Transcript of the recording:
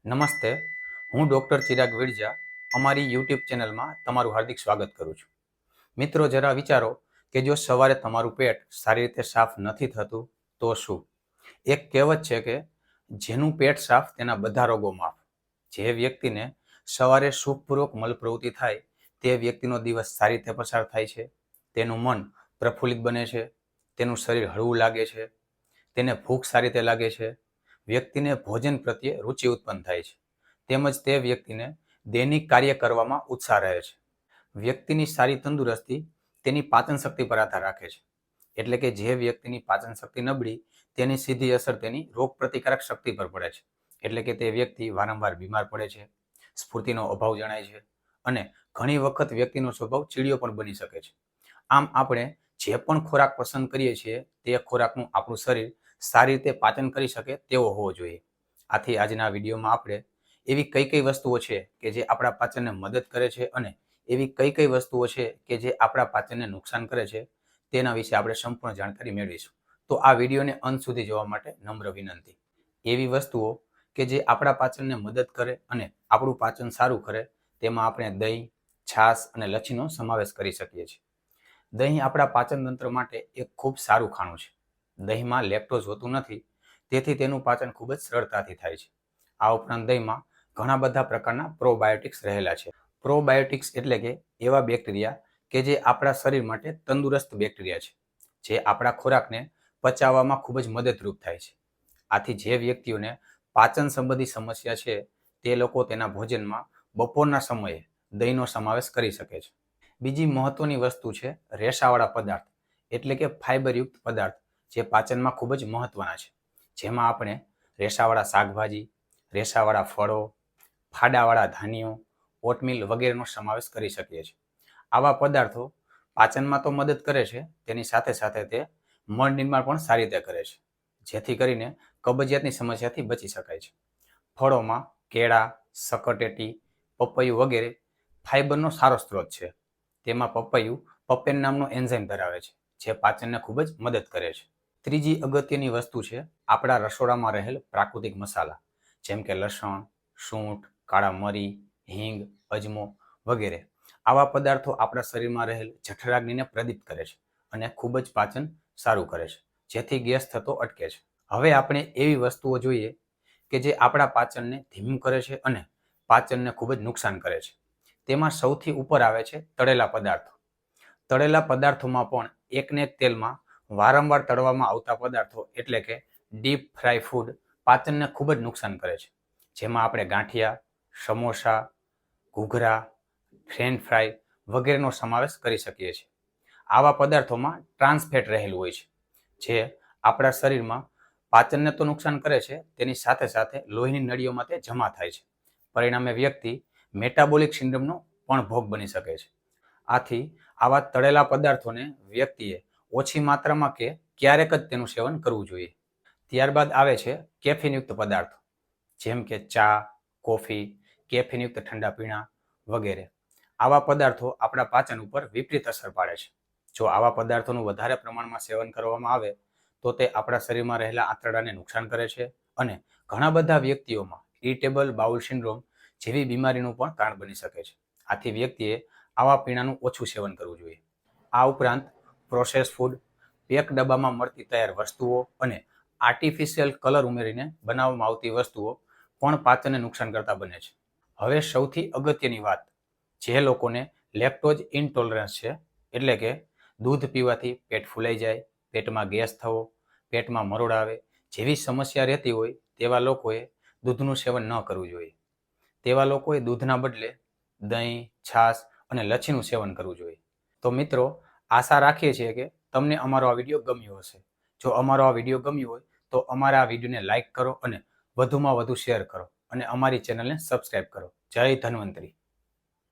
નમસ્તે, હું ડૉક્ટર ચિરાગ વેડજા અમારી યુટ્યુબ ચેનલમાં તમારું હાર્દિક સ્વાગત કરું છું. મિત્રો, જરા વિચારો કે જો સવારે તમારું પેટ સારી રીતે સાફ નથી થતું તો શું? એક કહેવત છે કે જેનું પેટ સાફ તેના બધા રોગો માફ. જે વ્યક્તિને સવારે સુખપૂર્વક મલપ્રવૃત્તિ થાય તે વ્યક્તિનો દિવસ સારી રીતે પસાર થાય છે, તેનું મન પ્રફુલ્લિત બને છે, તેનું શરીર હળવું લાગે છે, તેને ભૂખ સારી રીતે લાગે છે, વ્યક્તિને ભોજન પ્રત્યે રુચિ ઉત્પન્ન થાય છે, તેમજ તે વ્યક્તિને દૈનિક કાર્ય કરવામાં ઉત્સાહ રહે છે. વ્યક્તિની સારી તંદુરસ્તી તેની પાચન શક્તિ પર આધાર રાખે છે. એટલે કે જે વ્યક્તિની પાચન શક્તિ નબળી તેની સીધી અસર તેની રોગ પ્રતિકારક શક્તિ પર પડે છે. એટલે કે તે વ્યક્તિ વારંવાર બીમાર પડે છે, સ્ફૂર્તિનો અભાવ જણાય છે અને ઘણી વખત વ્યક્તિનો સ્વભાવ ચીડિયો પણ બની શકે છે. આમ આપણે જે પણ ખોરાક પસંદ કરીએ છીએ તે ખોરાકનું આપણું શરીર સારી રીતે પાચન કરી શકે તેવો હોવો જોઈએ. આથી આજના વિડીયોમાં આપણે એવી કઈ કઈ વસ્તુઓ છે કે જે આપણા પાચનને મદદ કરે છે અને એવી કઈ કઈ વસ્તુઓ છે કે જે આપણા પાચનને નુકસાન કરે છે તેના વિશે આપણે સંપૂર્ણ જાણકારી મેળવીશું. તો આ વિડીયોને અંત સુધી જોવા માટે નમ્ર વિનંતી. એવી વસ્તુઓ કે જે આપણા પાચનને મદદ કરે અને આપણું પાચન સારું કરે તેમાં આપણે દહીં, છાશ અને લચ્છીનો સમાવેશ કરી શકીએ છીએ. દહીં આપણા પાચન તંત્ર માટે એક ખૂબ સારું ખાણું છે. દહીંમાં લેક્ટોઝ હોતું નથી, તેથી તેનું પાચન ખૂબ જ સરળતાથી થાય છે. આ ઉપરાંત દહીંમાં ઘણા બધા પ્રકારના પ્રોબાયોટિક્સ રહેલા છે. પ્રોબાયોટિક્સ એટલે કે એવા બેક્ટેરિયા કે જે આપણા શરીર માટે તંદુરસ્ત બેક્ટેરિયા છે, જે આપણા ખોરાકને પચાવવામાં ખૂબ જ મદદરૂપ થાય છે. આથી જે વ્યક્તિઓને પાચન સંબંધી સમસ્યા છે તે લોકો તેના ભોજનમાં બપોરના સમયે દહીંનો સમાવેશ કરી શકે છે. બીજી મહત્વની વસ્તુ છે રેસાવાળા પદાર્થ, એટલે કે ફાઇબરયુક્ત પદાર્થ, જે પાચનમાં ખૂબ જ મહત્વના છે. જેમાં આપણે રેસાવાળા શાકભાજી, રેસાવાળા ફળો, ફાડાવાળા ધાન્યો, ઓટમીલ વગેરેનો સમાવેશ કરી શકીએ છીએ. આવા પદાર્થો પાચનમાં તો મદદ કરે છે, તેની સાથે સાથે તે મળ નિર્માણ પણ સારી રીતે કરે છે, જેથી કરીને કબજિયાતની સમસ્યાથી બચી શકાય છે. ફળોમાં કેળા, સકરટેટી, પપૈયું વગેરે ફાઇબરનો સારો સ્ત્રોત છે. તેમાં પપૈયું પપેન નામનો એન્ઝાઇમ ધરાવે છે, જે પાચનને ખૂબ જ મદદ કરે છે. ત્રીજી અગત્યની વસ્તુ છે આપણા રસોડામાં રહેલ પ્રાકૃતિક મસાલા, જેમ કે લસણ, સૂંઠ, કાળા મરી, હિંગ, અજમો વગેરે. આવા પદાર્થો આપણા શરીરમાં રહેલ જઠરાગ્નિને પ્રદીપ્ત કરે છે અને ખૂબ જ પાચન સારું કરે છે, જેથી ગેસ થતો અટકે છે. હવે આપણે એવી વસ્તુઓ જોઈએ કે જે આપણા પાચનને ધીમું કરે છે અને પાચનને ખૂબ જ નુકસાન કરે છે. તેમાં સૌથી ઉપર આવે છે તળેલા પદાર્થો. તળેલા પદાર્થોમાં પણ એકને એક તેલમાં વારંવાર તળવામાં આવતા પદાર્થો એટલે કે ડીપ ફ્રાય ફૂડ પાચનને ખૂબ જ નુકસાન કરે છે. જેમાં આપણે ગાંઠિયા, સમોસા, ઘૂઘરા, ફ્રેન્ચ ફ્રાય વગેરેનો સમાવેશ કરી શકીએ છીએ. આવા પદાર્થોમાં ટ્રાન્સ ફેટ રહેલું હોય છે, જે આપણા શરીરમાં પાચનને તો નુકસાન કરે છે, તેની સાથે સાથે લોહીની નળીઓમાં તે જમા થાય છે. પરિણામે વ્યક્તિ મેટાબોલિક સિન્ડ્રોમનો પણ ભોગ બની શકે છે. આથી આવા તળેલા પદાર્થોને વ્યક્તિએ ઓછી માત્રામાં કે ક્યારેક જ તેનું સેવન કરવું જોઈએ. ત્યારબાદ આવે છે કેફીનયુક્ત પદાર્થો, જેમ કે ચા, કોફી, કેફીનયુક્ત ઠંડા પીણા વગેરે. આવા પદાર્થો આપણા પાચન ઉપર વિપરીત અસર પાડે છે. જો આવા પદાર્થોનું વધારે પ્રમાણમાં સેવન કરવામાં આવે તો તે આપણા શરીરમાં રહેલા આંતરડાને નુકસાન કરે છે અને ઘણા બધા વ્યક્તિઓમાં ઇરિટેબલ બાઉલ સિન્ડ્રોમ જેવી બીમારીનું પણ કારણ બની શકે છે. આથી વ્યક્તિએ આવા પીણાનું ઓછું સેવન કરવું જોઈએ. આ ઉપરાંત પ્રોસેસ ફૂડ, પેક ડબ્બામાં મળતી તૈયાર વસ્તુઓ અને આર્ટિફિશિયલ કલર ઉમેરીને બનાવવામાં આવતી વસ્તુઓ પણ પાચનને નુકસાન કરતા બને છે. હવે સૌથી અગત્યની વાત, જે લોકોને લેક્ટોઝ ઇન્ટોલરન્સ છે, એટલે કે દૂધ પીવાથી પેટ ફૂલાઈ જાય, પેટમાં ગેસ થવો, પેટમાં મરોડ આવે જેવી સમસ્યા રહેતી હોય તેવા લોકોએ દૂધનું સેવન ન કરવું જોઈએ. તેવા લોકોએ દૂધના બદલે દહીં, છાશ અને લચ્છીનું સેવન કરવું જોઈએ. તો મિત્રો, આશા રાખીએ છીએ કે તમને અમારો આ વિડીયો ગમ્યો હશે. જો અમારો આ વિડીયો ગમ્યો હોય તો અમારા આ વિડીયોને લાઇક કરો અને વધુમાં વધુ શેર કરો અને અમારી ચેનલને સબસ્ક્રાઇબ કરો. જય ધન્વંતરી.